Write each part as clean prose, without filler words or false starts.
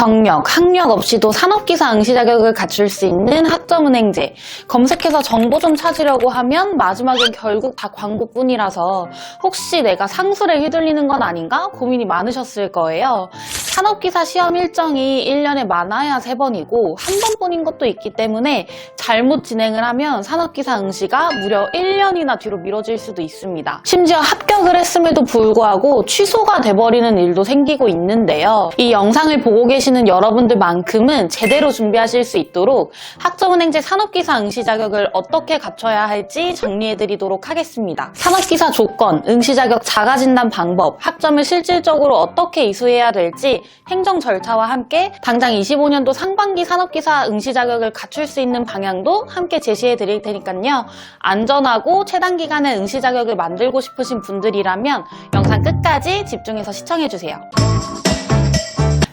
경력, 학력 없이도 산업기사 응시 자격을 갖출 수 있는 학점은행제. 검색해서 정보 좀 찾으려고 하면 마지막엔 결국 다 광고뿐이라서 혹시 내가 상술에 휘둘리는 건 아닌가 고민이 많으셨을 거예요. 산업기사 시험 일정이 1년에 많아야 3번이고 한 번뿐인 것도 있기 때문에 잘못 진행을 하면 산업기사 응시가 무려 1년이나 뒤로 미뤄질 수도 있습니다. 심지어 합격을 했음에도 불구하고 취소가 돼버리는 일도 생기고 있는데요. 이 영상을 보고 계시는 여러분들만큼은 제대로 준비하실 수 있도록 학점은행제 산업기사 응시 자격을 어떻게 갖춰야 할지 정리해드리도록 하겠습니다. 산업기사 조건, 응시 자격 자가진단 방법, 학점을 실질적으로 어떻게 이수해야 될지 행정 절차와 함께 당장 25년도 상반기 산업기사 응시 자격을 갖출 수 있는 방향도 함께 제시해 드릴 테니까요. 안전하고 최단 기간에 응시 자격을 만들고 싶으신 분들이라면 영상 끝까지 집중해서 시청해 주세요.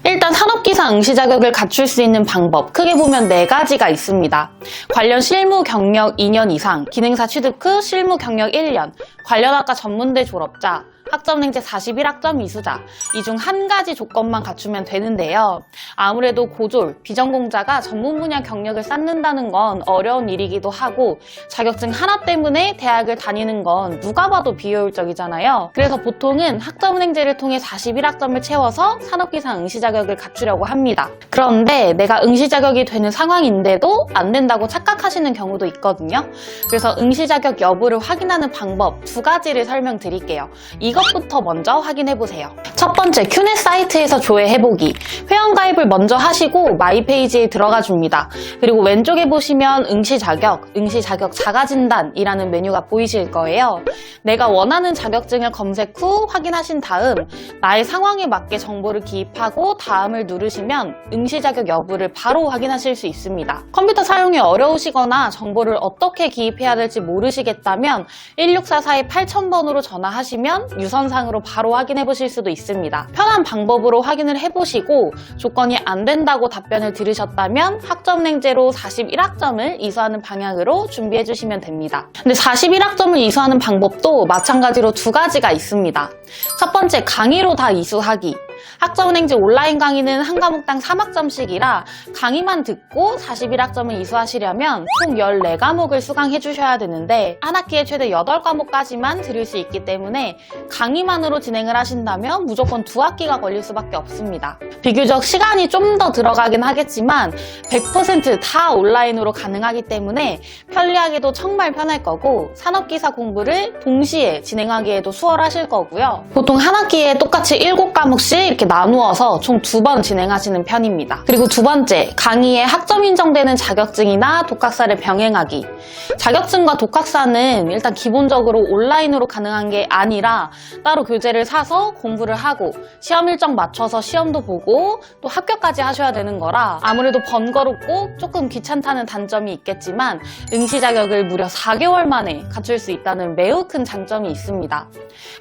일단 산업기사 응시 자격을 갖출 수 있는 방법, 크게 보면 4가지가 있습니다. 관련 실무 경력 2년 이상, 기능사 취득 후 실무 경력 1년, 관련 학과 전문대 졸업자, 학점은행제 41학점 이수자, 이 중 한 가지 조건만 갖추면 되는데요. 아무래도 고졸, 비전공자가 전문 분야 경력을 쌓는다는 건 어려운 일이기도 하고 자격증 하나 때문에 대학을 다니는 건 누가 봐도 비효율적이잖아요. 그래서 보통은 학점은행제를 통해 41학점을 채워서 산업기사 응시 자격을 갖추려고 합니다. 그런데 내가 응시 자격이 되는 상황인데도 안 된다고 착각하시는 경우도 있거든요. 그래서 응시 자격 여부를 확인하는 방법 2가지를 설명드릴게요. 이것부터 먼저 확인해보세요. 첫 번째, 큐넷 사이트에서 조회해보기. 회원가입을 먼저 하시고 마이 페이지에 들어가 줍니다. 그리고 왼쪽에 보시면 응시 자격 자가진단이라는 메뉴가 보이실 거예요. 내가 원하는 자격증을 검색 후 확인하신 다음 나의 상황에 맞게 정보를 기입하고 다음을 누르시면 응시 자격 여부를 바로 확인하실 수 있습니다. 컴퓨터 사용이 어려우시거나 정보를 어떻게 기입해야 될지 모르시겠다면 1644-8000번으로 전화하시면 유선상으로 바로 확인해 보실 수도 있습니다. 편한 방법으로 확인을 해보시고 조건이 안 된다고 답변을 들으셨다면 학점은행제로 41학점을 이수하는 방향으로 준비해 주시면 됩니다. 근데 41학점을 이수하는 방법도 마찬가지로 2가지가 있습니다. 첫 번째, 강의로 다 이수하기. 학점은행제 온라인 강의는 한 과목당 3학점씩이라 강의만 듣고 41학점을 이수하시려면 총 14과목을 수강해 주셔야 되는데 한 학기에 최대 8과목까지만 들을 수 있기 때문에 강의만으로 진행을 하신다면 무조건 2학기가 걸릴 수밖에 없습니다. 비교적 시간이 좀 더 들어가긴 하겠지만 100% 다 온라인으로 가능하기 때문에 편리하게도 정말 편할 거고 산업기사 공부를 동시에 진행하기에도 수월하실 거고요. 보통 한 학기에 똑같이 7과목씩 이렇게 나누어서 총 2번 진행하시는 편입니다. 그리고 2번째, 강의에 학점 인정되는 자격증이나 독학사를 병행하기. 자격증과 독학사는 일단 기본적으로 온라인으로 가능한 게 아니라 따로 교재를 사서 공부를 하고 시험 일정 맞춰서 시험도 보고 또 합격까지 하셔야 되는 거라 아무래도 번거롭고 조금 귀찮다는 단점이 있겠지만 응시 자격을 무려 4개월 만에 갖출 수 있다는 매우 큰 장점이 있습니다.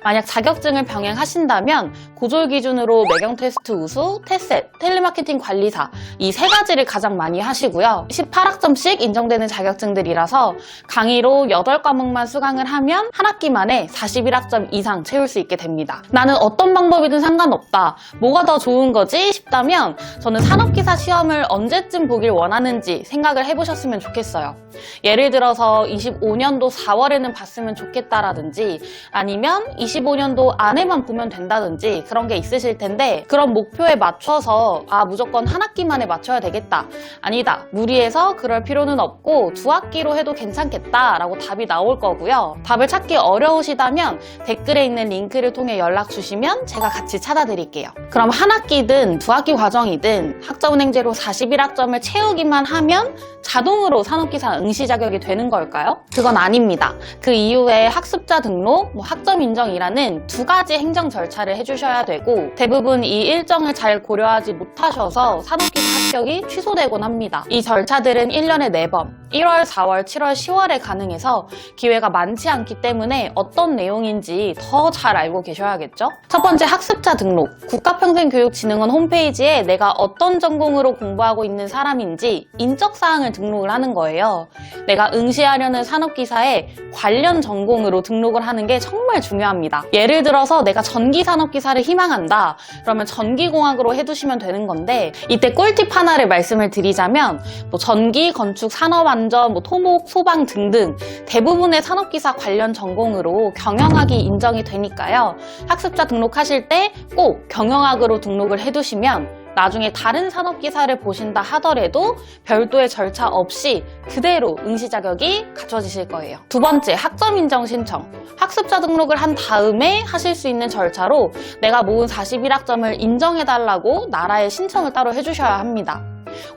만약 자격증을 병행하신다면 고졸 기준으로 매경 테스트 우수, 테셋, 텔레마케팅 관리사 이 3가지를 가장 많이 하시고요. 18학점씩 인정되는 자격증들이라서 강의로 8과목만 수강을 하면 한 학기 만에 41학점 이상 채울 수 있게 됩니다. 나는 어떤 방법이든 상관없다. 뭐가 더 좋은 거지? 싶다면 저는 산업기사 시험을 언제쯤 보길 원하는지 생각을 해보셨으면 좋겠어요. 예를 들어서 25년도 4월에는 봤으면 좋겠다라든지 아니면 25년도 안에만 보면 된다든지 그런 게 있으실 텐데 그런 목표에 맞춰서 무조건 한 학기 만에 맞춰야 되겠다. 아니다. 무리해서 그럴 필요는 없고 2학기로 해도 괜찮겠다라고 답이 나올 거고요. 답을 찾기 어려우시다면 댓글에 있는 링크를 통해 연락 주시면 제가 같이 찾아드릴게요. 그럼 한 학기든 2학기 과정이든 학점은행제로 41학점을 채우기만 하면 자동으로 산업기사 응시 자격이 되는 걸까요? 그건 아닙니다. 그 이후에 학습자 등록, 학점 인정이라는 2가지 행정 절차를 해주셔야 되고 대부분 이 일정을 잘 고려하지 못하셔서 산업기사 합격이 취소되곤 합니다. 이 절차들은 1년에 4번, 1월, 4월, 7월, 10월에 가능해서 기회가 많지 않기 때문에 어떤 내용인지 더 잘 알고 계셔야겠죠? 첫 번째, 학습자 등록. 국가평생교육진흥원 홈페이지에 내가 어떤 전공으로 공부하고 있는 사람인지 인적사항을 등록을 하는 거예요. 내가 응시하려는 산업기사에 관련 전공으로 등록을 하는 게 정말 중요합니다. 예를 들어서 내가 전기산업기사를 희망한다. 그러면 전기공학으로 해두시면 되는 건데, 이때 꿀팁 하나를 말씀을 드리자면 전기, 건축, 산업안전, 토목, 소방 등등 대부분의 산업기사 관련 전공으로 경영학이 인정이 되니까요. 학습자 등록하실 때 꼭 경영학으로 등록을 해두시면 나중에 다른 산업기사를 보신다 하더라도 별도의 절차 없이 그대로 응시 자격이 갖춰지실 거예요. 두 번째, 학점 인정 신청. 학습자 등록을 한 다음에 하실 수 있는 절차로 내가 모은 41학점을 인정해달라고 나라에 신청을 따로 해주셔야 합니다.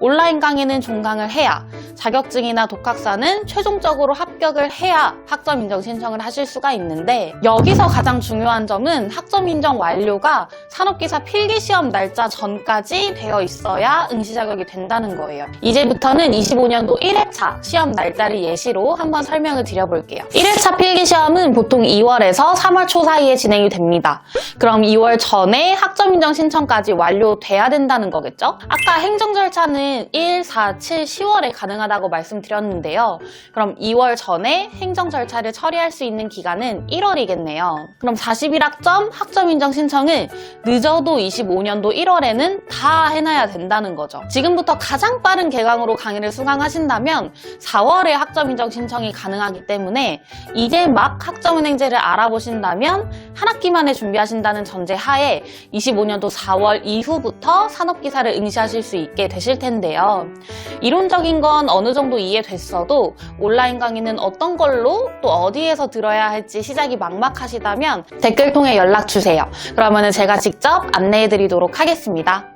온라인 강의는 종강을 해야, 자격증이나 독학사는 최종적으로 합격을 해야 학점 인정 신청을 하실 수가 있는데, 여기서 가장 중요한 점은 학점 인정 완료가 산업기사 필기시험 날짜 전까지 되어 있어야 응시 자격이 된다는 거예요. 이제부터는 25년도 1회차 시험 날짜를 예시로 한번 설명을 드려볼게요. 1회차 필기시험은 보통 2월에서 3월 초 사이에 진행이 됩니다. 그럼 2월 전에 학점 인정 신청까지 완료돼야 된다는 거겠죠? 아까 행정 절차는 1, 4, 7, 10월에 가능하다고 말씀드렸는데요. 그럼 2월 전에 행정 절차를 처리할 수 있는 기간은 1월이겠네요. 그럼 41학점 학점 인정 신청을 늦어도 25년도 1월에는 다 해놔야 된다는 거죠. 지금부터 가장 빠른 개강으로 강의를 수강하신다면 4월에 학점 인정 신청이 가능하기 때문에 이제 막 학점은행제를 알아보신다면 한 학기 만에 준비하신다는 전제 하에 25년도 4월 이후부터 산업기사를 응시하실 수 있게 되실 텐데요. 이론적인 건 어느 정도 이해됐어도 온라인 강의는 어떤 걸로 또 어디에서 들어야 할지 시작이 막막하시다면 댓글 통해 연락 주세요. 그러면 제가 직접 안내해 드리도록 하겠습니다.